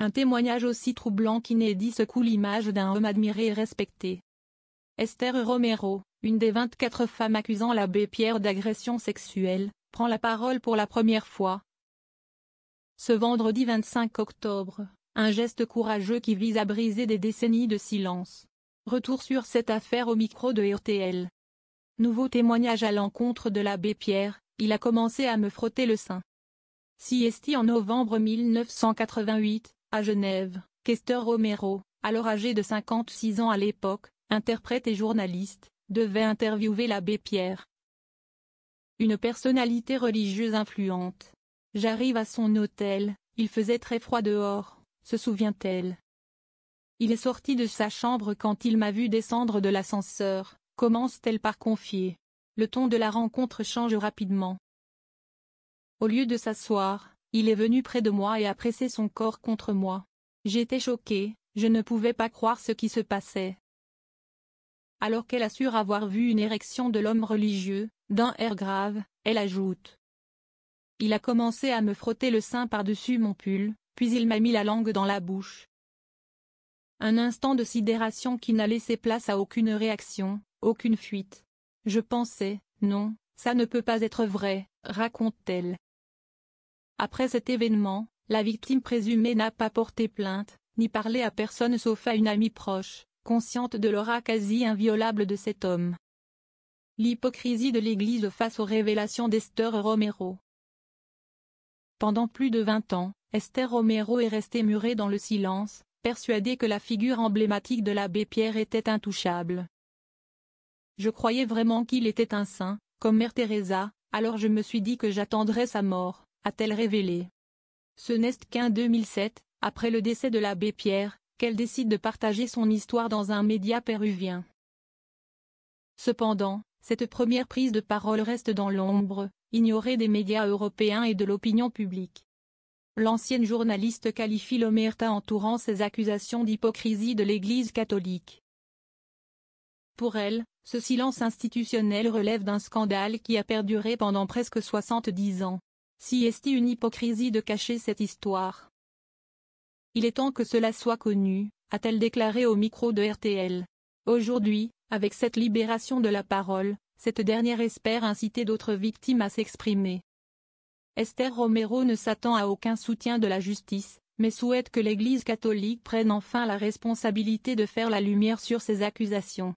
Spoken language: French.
Un témoignage aussi troublant qu'inédit secoue l'image d'un homme admiré et respecté. Esther Romero, une des 24 femmes accusant l'abbé Pierre d'agression sexuelle, prend la parole pour la première fois. Ce vendredi 25 octobre, un geste courageux qui vise à briser des décennies de silence. Retour sur cette affaire au micro de RTL. Nouveau témoignage à l'encontre de l'abbé Pierre, il a commencé à me frotter le sein. CST en novembre 1988, à Genève, qu'Esther Romero, alors âgée de 56 ans à l'époque, interprète et journaliste, devait interviewer l'abbé Pierre. Une personnalité religieuse influente. J'arrive à son hôtel, il faisait très froid dehors, se souvient-elle. Il est sorti de sa chambre quand il m'a vu descendre de l'ascenseur, commence-t-elle par confier. Le ton de la rencontre change rapidement. Au lieu de s'asseoir, il est venu près de moi et a pressé son corps contre moi. J'étais choquée, je ne pouvais pas croire ce qui se passait. Alors qu'elle assure avoir vu une érection de l'homme religieux, d'un air grave, elle ajoute. Il a commencé à me frotter le sein par-dessus mon pull, puis il m'a mis la langue dans la bouche. Un instant de sidération qui n'a laissé place à aucune réaction, aucune fuite. Je pensais, non, ça ne peut pas être vrai, raconte-t-elle. Après cet événement, la victime présumée n'a pas porté plainte, ni parlé à personne sauf à une amie proche, consciente de l'aura quasi inviolable de cet homme. L'hypocrisie de l'Église face aux révélations d'Esther Romero. Pendant plus de 20 ans, Esther Romero est restée murée dans le silence, persuadée que la figure emblématique de l'abbé Pierre était intouchable. Je croyais vraiment qu'il était un saint, comme Mère Teresa, alors je me suis dit que j'attendrais sa mort, a-t-elle révélé. Ce n'est qu'en 2007, après le décès de l'abbé Pierre, qu'elle décide de partager son histoire dans un média péruvien. Cependant, cette première prise de parole reste dans l'ombre, ignorée des médias européens et de l'opinion publique. L'ancienne journaliste qualifie l'omerta entourant ces accusations d'hypocrisie de l'Église catholique. Pour elle, ce silence institutionnel relève d'un scandale qui a perduré pendant presque 70 ans. Si est une hypocrisie de cacher cette histoire. Il est temps que cela soit connu, a-t-elle déclaré au micro de RTL. Aujourd'hui, avec cette libération de la parole, cette dernière espère inciter d'autres victimes à s'exprimer. Esther Romero ne s'attend à aucun soutien de la justice, mais souhaite que l'Église catholique prenne enfin la responsabilité de faire la lumière sur ces accusations.